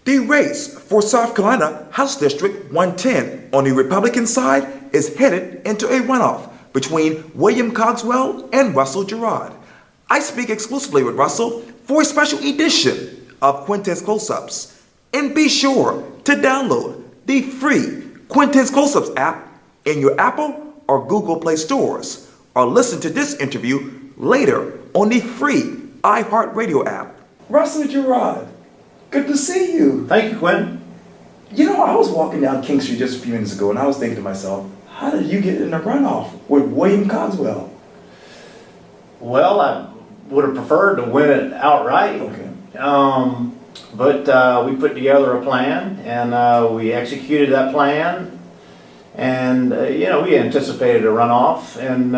The race for South Carolina House District 110 on the Republican side is headed into a runoff between William Cogswell and Russell Guerard. I speak exclusively with Russell for a special edition of Quintin's Close-Ups. And be sure to download the free Quintin's Close-Ups app in your Apple or Google Play stores, or listen to this interview later on the free iHeartRadio app. Russell Guerard, good to see you. Thank you, Quintin. You know, I was walking down King Street just a few minutes ago and I was thinking to myself, how did you get in the runoff with William Cogswell? Well, I would have preferred to win it outright. Okay. But we put together a plan and we executed that plan. And, we anticipated a runoff and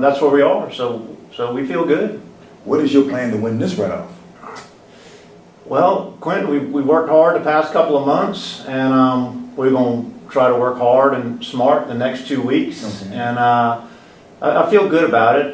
that's where we are. So we feel good. What is your plan to win this runoff? Well, Quintin, we worked hard the past couple of months, and we're going to try to work hard and smart the next 2 weeks. Okay. And I feel good about it.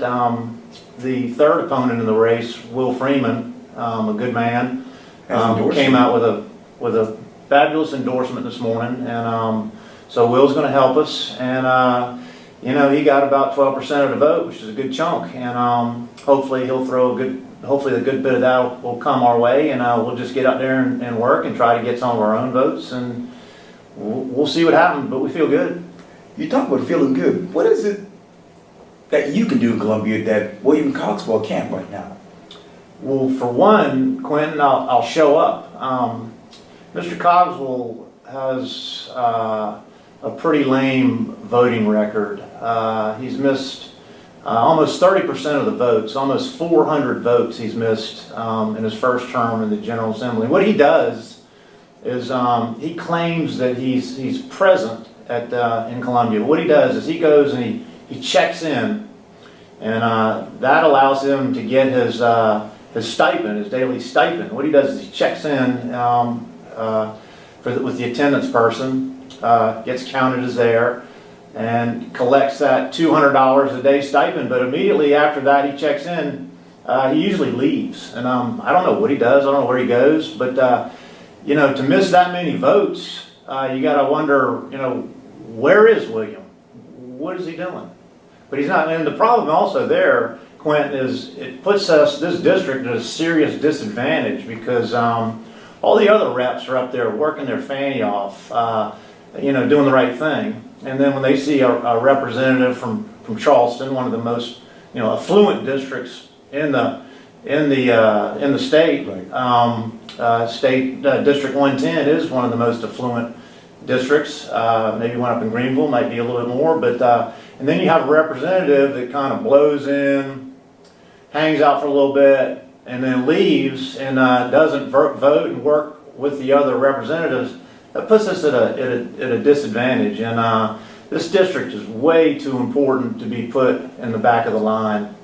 The third opponent in the race, Will Freeman, a good man, came out with a fabulous endorsement this morning, and so Will's going to help us. And he got about 12% of the vote, which is a good chunk, and hopefully he'll throw hopefully a good bit of that will come our way, and we'll just get out there and work and try to get some of our own votes, and we'll see what happens, but we feel good. You talk about feeling good. What is it that you can do in Columbia that William Cogswell can't right now? Well, for one, Quintin, I'll show up. Mr. Cogswell has a pretty lame voting record. He's missed almost 30% of the votes, almost 400 votes he's missed in his first term in the General Assembly. What he does is he claims that he's present in Columbia. What he does is he goes and he checks in, and that allows him to get his stipend, his daily stipend. What he does is he checks in with the attendance person, gets counted as there, and collects that $200 a day stipend. But immediately after that, he checks in. He usually leaves, and I don't know what he does. I don't know where he goes. But to miss that many votes, you got to wonder, where is William? What is he doing? But he's not. And the problem also there, Quint, is it puts this district at a serious disadvantage because all the other reps are up there working their fanny off, doing the right thing. And then when they see a representative from Charleston, one of the most affluent districts in the state, right. District 110 is one of the most affluent districts. Maybe one up in Greenville might be a little bit more, but and then you have a representative that kind of blows in, hangs out for a little bit, and then leaves and doesn't vote and work with the other representatives. That puts us at a disadvantage, and this district is way too important to be put in the back of the line.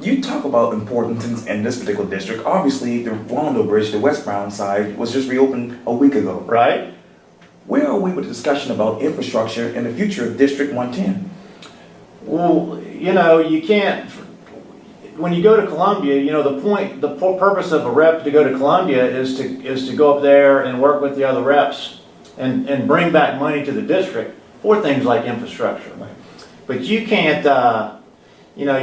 You talk about importance in this particular district. Obviously, the Rondo Bridge, the West Brown side, was just reopened a week ago. Right. Where are we with the discussion about infrastructure and the future of District 110? Well, you can't. When you go to Columbia, the purpose of a rep to go to Columbia is to go up there and work with the other reps and bring back money to the district for things like infrastructure. Right. But you can't, you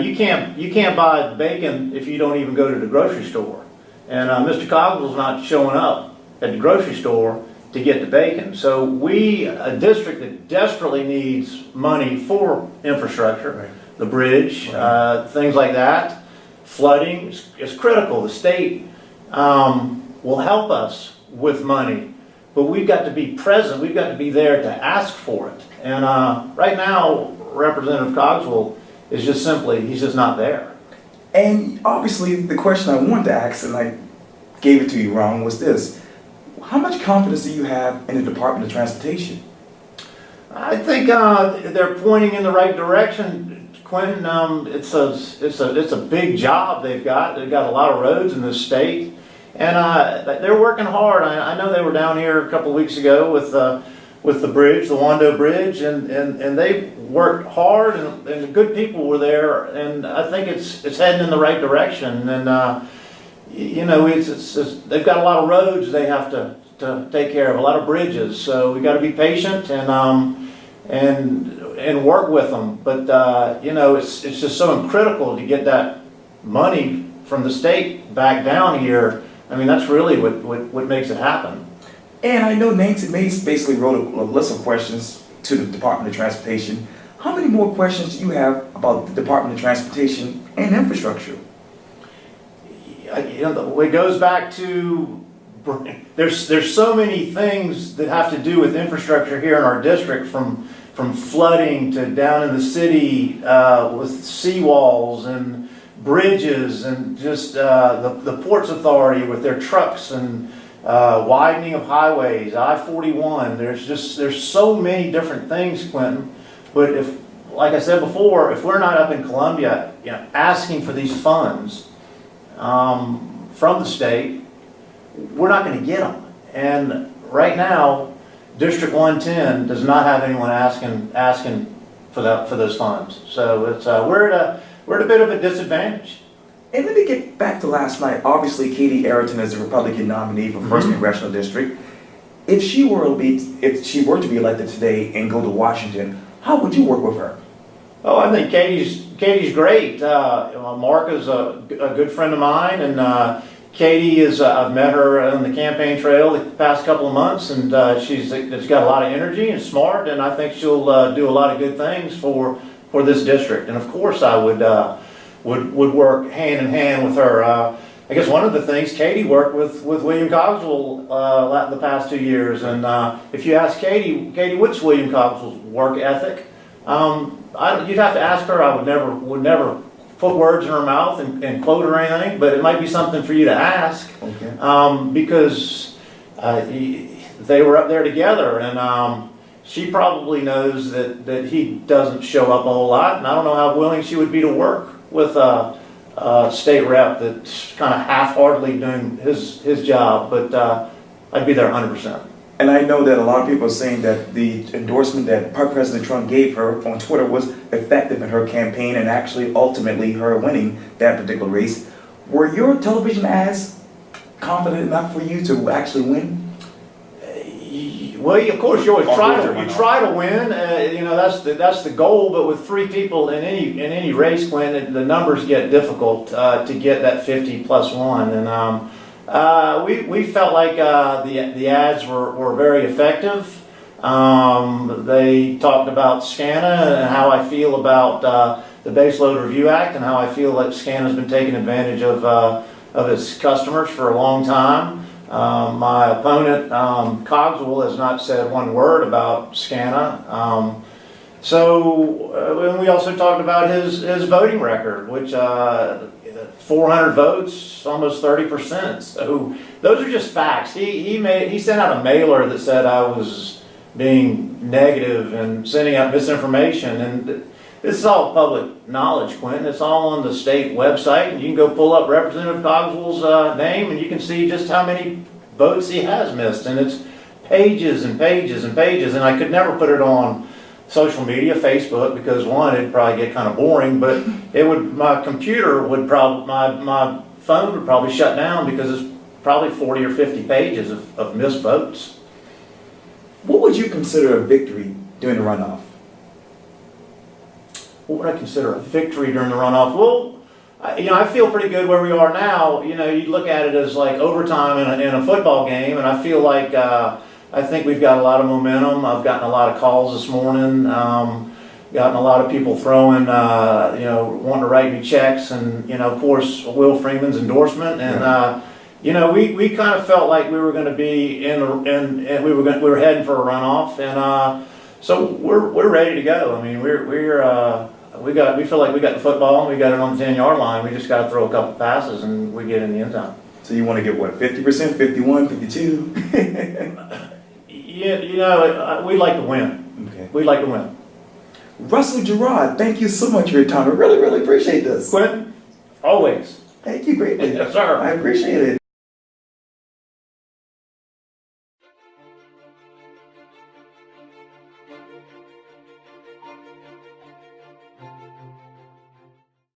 can't buy bacon if you don't even go to the grocery store. And Mr. Cogswell's not showing up at the grocery store to get the bacon. So a district that desperately needs money for infrastructure, right. The bridge, right. Things like that. Flooding is critical. The state will help us with money, but we've got to be present. We've got to be there to ask for it. And right now, Representative Cogswell is just he's just not there. And obviously, the question I wanted to ask, and I gave it to you wrong, was this. How much confidence do you have in the Department of Transportation? I think they're pointing in the right direction. Quintin, it's a big job they've got. They've got a lot of roads in this state, and they're working hard. I know they were down here a couple of weeks ago with the bridge, the Wando Bridge, and they worked hard, and the good people were there, and I think it's heading in the right direction. And they've got a lot of roads they have to to take care of, a lot of bridges. So we got to be patient and work with them. But you know, it's just so critical to get that money from the state back down here. I mean, that's really what makes it happen. And I know Nancy Mace basically wrote a list of questions to the Department of Transportation. How many more questions do you have about the Department of Transportation and infrastructure? You know, it goes back to, there's so many things that have to do with infrastructure here in our district, from flooding to down in the city with seawalls and bridges, and just the Ports Authority with their trucks, and widening of highways, I-41. There's so many different things, Quintin. But if, like I said before, if we're not up in Columbia, you know, asking for these funds from the state, we're not going to get them. And right now, District 110 does not have anyone asking for those funds. So it's we're at a bit of a disadvantage. And let me get back to last night. Obviously, Katie Harrington is the Republican nominee for 1st Congressional District. If she were to be elected today and go to Washington, how would you work with her? Oh, I think Katie's great. Mark is a good friend of mine, and Katie is, I've met her on the campaign trail the past couple of months, and she's got a lot of energy and smart, and I think she'll do a lot of good things for this district. And of course, I would work hand in hand with her. I guess one of the things, Katie worked with William Cogswell the past 2 years, and if you ask Katie, what's William Cogswell's work ethic? You'd have to ask her. I would never put words in her mouth and quote her or anything, but it might be something for you to ask. Okay. Because they were up there together, and she probably knows that he doesn't show up a whole lot, and I don't know how willing she would be to work with a state rep that's kind of half-heartedly doing his job, but I'd be there 100%. And I know that a lot of people are saying that the endorsement that President Trump gave her on Twitter was effective in her campaign and actually ultimately her winning that particular race. Were your television ads confident enough for you to actually win? Well, of course, you always try to win. You know, that's the goal. But with 3 people in any race, Quintin, the numbers get difficult to get that 50 plus 1. And we felt like the ads were very effective. They talked about SCANA and how I feel about the Baseload Review Act, and how I feel that SCANA's been taking advantage of its customers for a long time. My opponent, Cogswell, has not said one word about SCANA. And we also talked about his voting record, which 400 votes, almost 30%. So those are just facts. He sent out a mailer that said I was being negative and sending out misinformation, and this is all public knowledge, Quintin. It's all on the state website, and you can go pull up Representative Cogswell's name, and you can see just how many votes he has missed. And it's pages and pages and pages, and I could never put it on social media, Facebook, because one, it'd probably get kind of boring, but my computer would probably, my phone would probably shut down, because it's probably 40 or 50 pages of missed votes. What would you consider a victory during the runoff? What would I consider a victory during the runoff? Well, I feel pretty good where we are now. You know, you look at it as like overtime in a football game, and I feel like I think we've got a lot of momentum. I've gotten a lot of calls this morning. Gotten a lot of people throwing, wanting to write me checks, and of course, Will Freeman's endorsement, and we kind of felt like we were going to be and we were heading for a runoff, and so we're ready to go. I mean, we feel like we got the football, and we got it on the 10-yard line. We just got to throw a couple passes, and we get in the end zone. So you want to get what, 50%, 51, 52? Yeah, we'd like to win. Okay. We'd like to win. Russell Guerard, thank you so much for your time. I really, really appreciate this. Quintin, always. Thank you greatly. Yes, sir. I appreciate it.